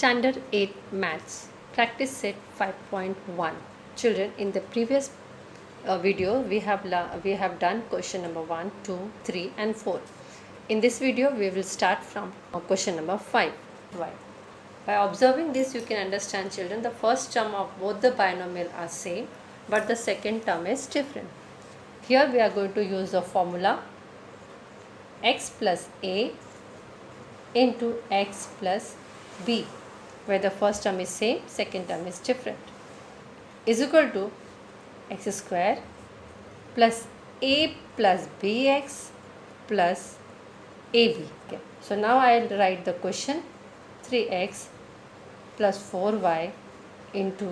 Standard 8 Maths Practice Set 5.1. Children, in the previous video we have done question number 1, 2, 3 and 4. In this video we will start from question number 5. Why? By observing this you can understand, children, the first term of both the binomial are same but the second term is different. Here we are going to use the formula x plus a into x plus b, where the first term is same, second term is different, is equal to x square plus a plus bx plus ab. Okay. So now I will write the question: 3x plus 4y into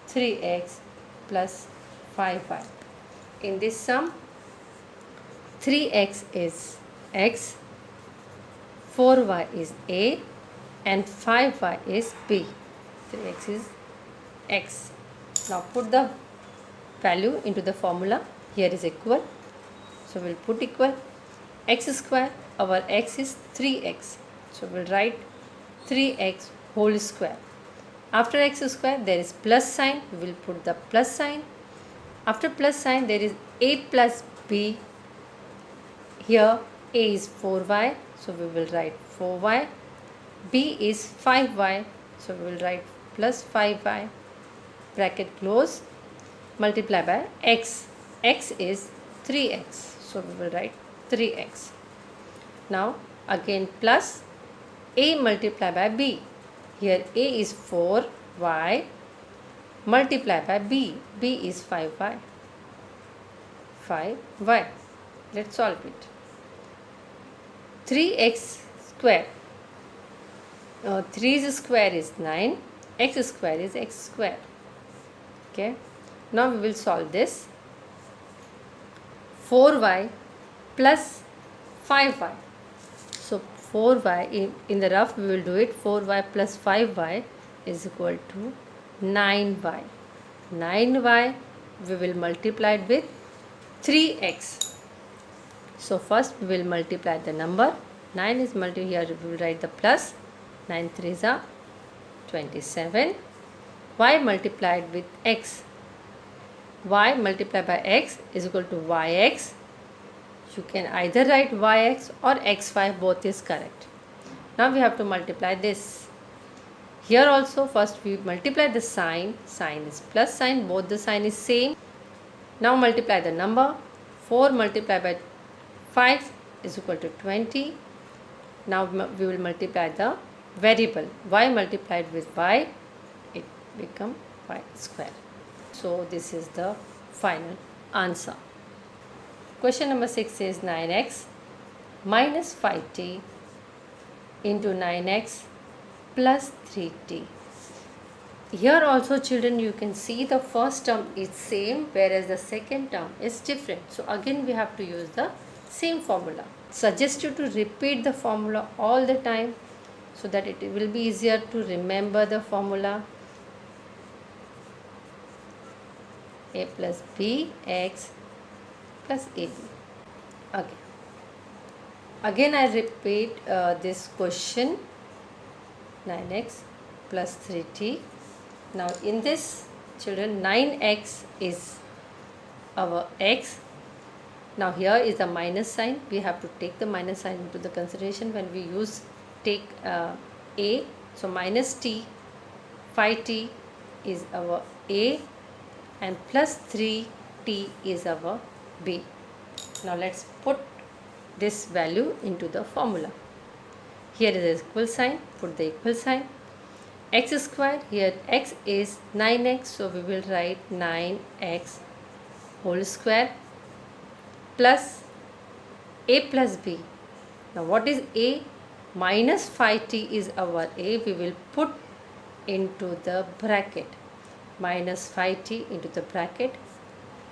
3x plus 5y. In this sum, 3x is x, 4y is a and 5y is b. 3x is x. Now put the value into the formula. Here is equal. So we will put equal. X square, our x is 3x. So we will write 3x whole square. After x square there is plus sign. We will put the plus sign. After plus sign there is a plus b. Here a is 4y. So we will write 4y. B is 5y, so we will write plus 5y, bracket close, multiply by x. X is 3x, so we will write 3x. Now again plus a multiply by b. Here a is 4y, multiply by b. B is 5y. 5y. Let's solve it. 3x square. 3's square is 9, x square is x square. Okay. Now we will solve this. 4y plus 5y. So 4y, in the rough we will do it. 4y plus 5y is equal to 9y. 9y we will multiply it with 3x. So first we will multiply the number. 9 is multiplied, here we will write the plus. 9 3s are 27. Y multiplied with x. Y multiplied by x is equal to yx. You can either write yx or xy, both is correct. Now we have to multiply this. Here also first we multiply the sign. Sign is plus sign, both the sign is same. Now multiply the number. 4 multiplied by 5 is equal to 20. Now we will multiply the variable. Y multiplied with y, it become y square. So this is the final answer. Question number 6 is 9x minus 5t into 9x plus 3t. Here also, children, you can see the first term is same whereas the second term is different. So again we have to use the same formula. Suggest you to repeat the formula all the time so that it will be easier to remember the formula. A plus b x plus ab. Okay. Again I repeat this question: 9x plus 3t. Now in this, children, 9x is our x. Now here is the minus sign. We have to take the minus sign into the consideration when we take a. So minus t, 5t is our a and plus 3t is our b. Now let's put this value into the formula. Here is the equal sign. Put the equal sign. X square, here x is 9x, so we will write 9x whole square plus a plus b. Now what is a? Minus 5t is our a. We will put into the bracket. Minus 5t into the bracket.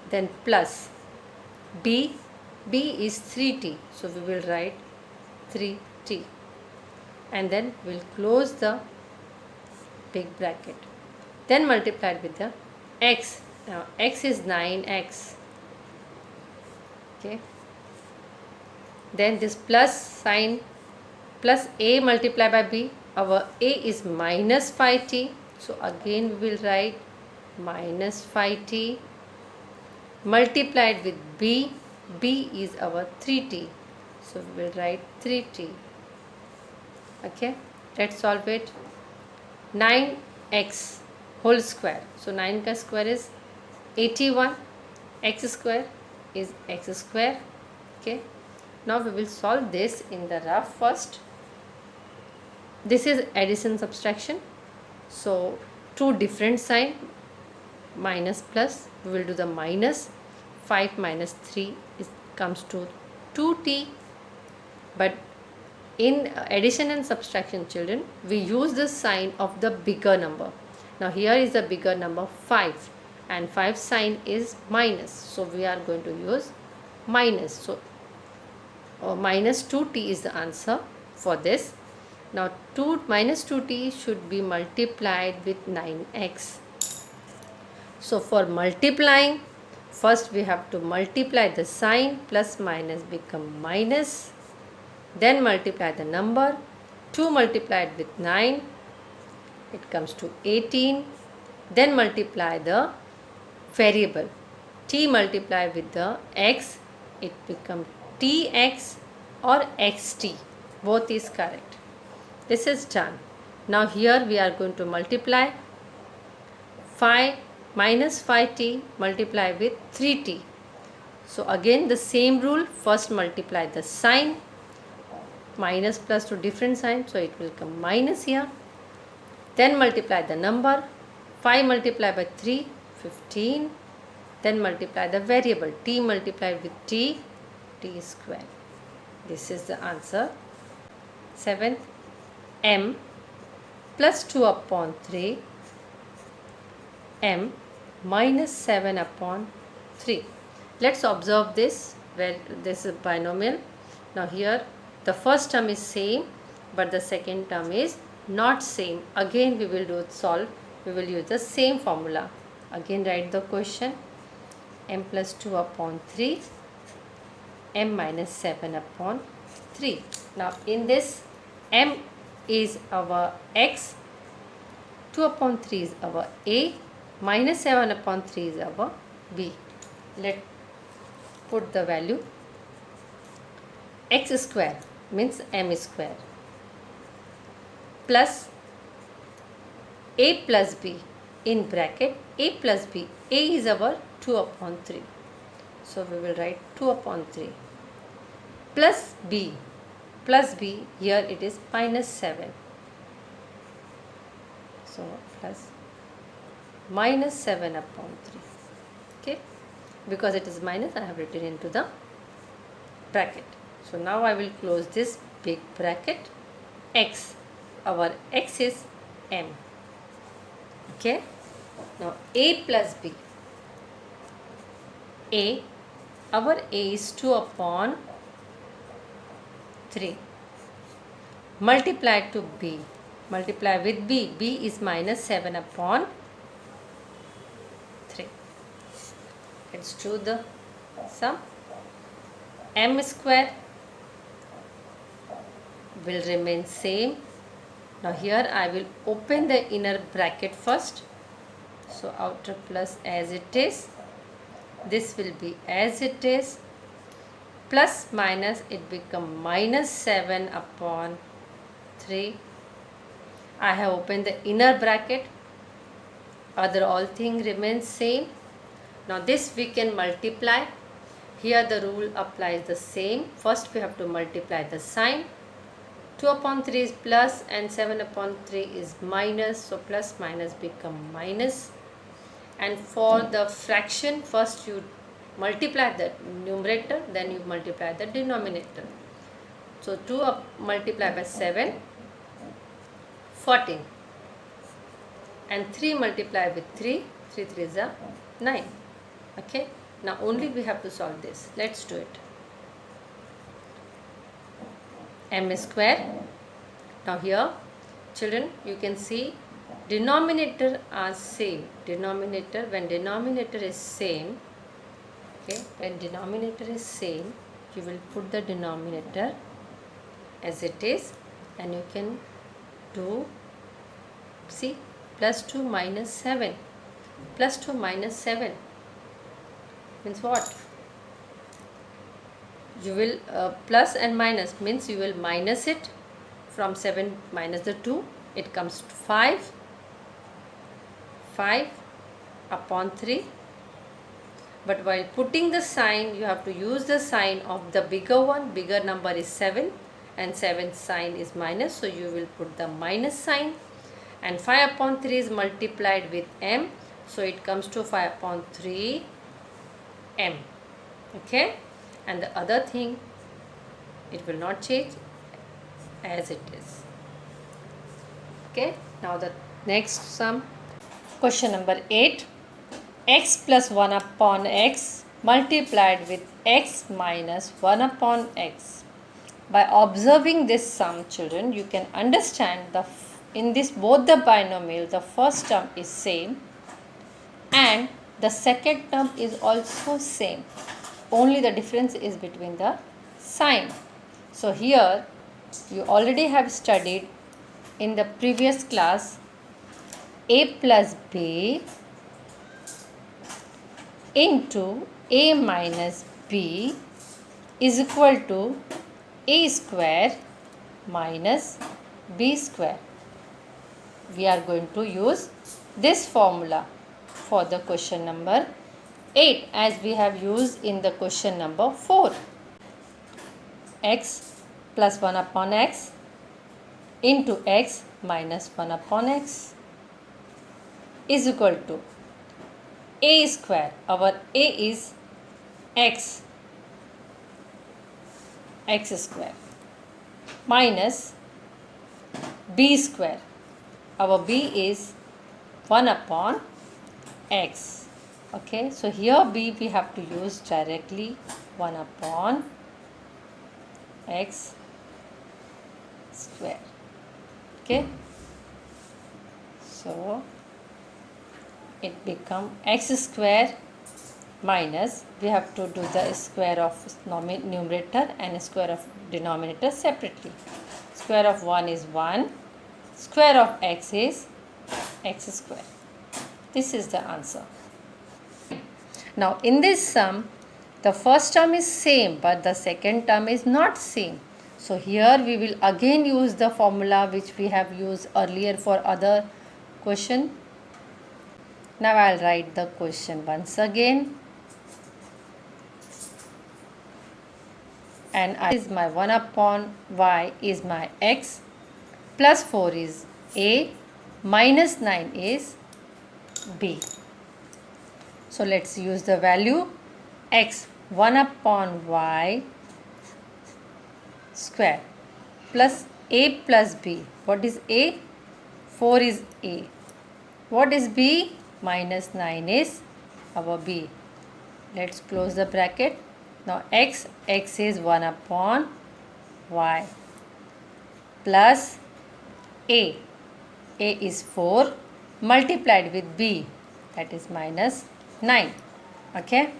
Then plus b. b is 3t. So we will write 3t. And then we will close the big bracket. Then multiplied with the x. Now x is 9x. Okay. Then this plus sign, plus a multiplied by b. our a is minus 5t, so again we will write minus 5t multiplied with b. B is our 3t, so we will write 3t. Okay, let's solve it. 9x whole square, so 9 ka square is 81, x square is x square. Okay, now we will solve this in the rough first. This is addition subtraction, so two different sign, minus plus, we will do the minus. 5 minus 3 comes to 2t. But in addition and subtraction, children, we use the sign of the bigger number. Now here is the bigger number 5, and 5 sign is minus, so we are going to use minus. So minus 2t is the answer for this. Now minus 2t should be multiplied with 9x. So for multiplying, first we have to multiply the sign, plus minus become minus, then multiply the number. 2 multiplied with 9, it comes to 18. Then multiply the variable, t multiplied with the x, it becomes tx or xt, both is correct. This is done. Now here we are going to multiply 5 minus 5t multiply with 3t. So again the same rule, first multiply the sign, minus plus to different sign, so it will come minus here. Then multiply the number, 5 multiplied by 3, 15. Then multiply the variable, t multiplied with t, t square. This is the answer. 7th, m plus 2 upon 3, m minus 7 upon 3. Let's observe this, where this is binomial. Now here the first term is same, but the second term is not same. Again we will solve, we will use the same formula. Again write the question, m plus 2 upon 3, m minus 7 upon 3. Now in this, m is our x, 2 upon 3 is our a, minus 7 upon 3 is our b. Let's put the value. X square means m square plus a plus b, in bracket a plus b. A is our 2 upon 3, so we will write 2 upon 3 plus b. Plus b, here it is minus 7, so plus minus 7 upon 3. Okay, because it is minus, I have written into the bracket. So now I will close this big bracket. X, our x is m. Okay, now a plus b. A, our a is 2 upon 3 multiplied to b, multiply with b. B is minus 7 upon 3. Let's do the sum. M square will remain same. Now here I will open the inner bracket first, so outer plus as it is, this will be as it is, plus minus it become minus 7 upon 3. I have opened the inner bracket, other all thing remains same. Now this we can multiply. Here the rule applies the same. First we have to multiply the sign. 2 upon 3 is plus and 7 upon 3 is minus, so plus minus become minus. And for the fraction, first you multiply the numerator, then you multiply the denominator. So 2 multiplied by 7, 14, and 3 multiplied with 3, 3 3s are 9. Okay, now only we have to solve this. Let's do it. M square. Now here children, you can see denominator are same. Denominator, when denominator is same, okay, when denominator is same, you will put the denominator as it is and you can 2, see, plus 2 minus 7. Plus 2 minus 7 means what? You will plus and minus means you will minus it from 7 minus the 2. It comes to 5. 5 upon 3. But while putting the sign, you have to use the sign of the bigger one. Bigger number is 7 and 7 sign is minus. So you will put the minus sign. And 5 upon 3 is multiplied with m. So it comes to 5 upon 3 m. Okay. And the other thing, it will not change as it is. Okay. Now the next sum. Question number 8. X plus 1 upon x multiplied with x minus 1 upon x. By observing this sum, children, you can understand in this both the binomial, the first term is same and the second term is also same. Only the difference is between the sign. So here you already have studied in the previous class a plus b into a minus b is equal to a square minus b square. We are going to use this formula for the question number 8 as we have used in the question number 4. X plus 1 upon x into x minus 1 upon x is equal to a square. Our a is x square minus b square. Our b is 1 upon x. Okay, so here b we have to use directly 1 upon x square. Okay, so it become x square minus, we have to do the square of numerator and square of denominator separately. Square of 1 is 1, square of x is x square. This is the answer. Now in this sum, the first term is same but the second term is not same. So here we will again use the formula which we have used earlier for other question. Now I will write the question once again. And I is my 1 upon y is my x, plus 4 is a, minus 9 is b. So let's use the value x 1 upon y square plus a plus b. What is a? 4 is a. What is b? Minus 9 is our b. Let's close the bracket. Now x is 1 upon y plus a is 4 multiplied with b, that is minus 9. Okay,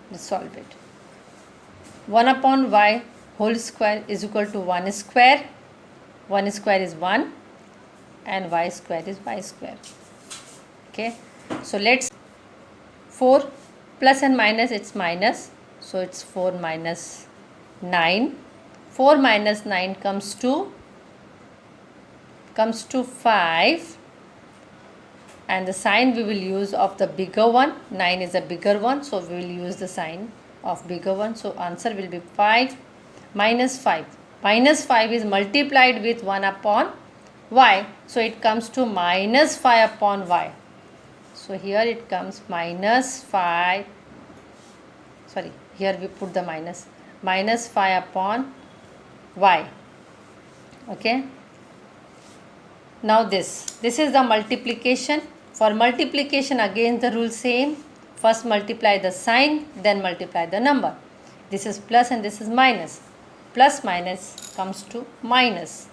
let's solve it. 1 upon y whole square is equal to 1 square. 1 square is 1 and y square is y square. Okay, so let's 4 plus and minus, it's minus. So it's 4 minus 9. 4 minus 9 comes to 5. And the sign we will use of the bigger one. 9 is a bigger one. So we will use the sign of bigger one. So answer will be 5 minus 5. Minus 5 is multiplied with 1 upon y. So it comes to minus 5 upon y. So here it comes minus 5. Sorry. Here we put the minus 5 upon y. Okay. Now this is the multiplication. For multiplication again the rule same. First multiply the sign, then multiply the number. This is plus and this is minus. Plus minus comes to minus.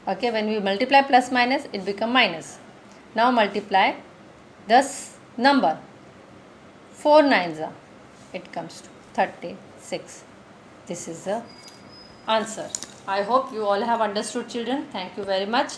Okay, when we multiply plus minus, it becomes minus. Now multiply this number. 4 nines are. It comes to 36. This is the answer. I hope you all have understood, children. Thank you very much.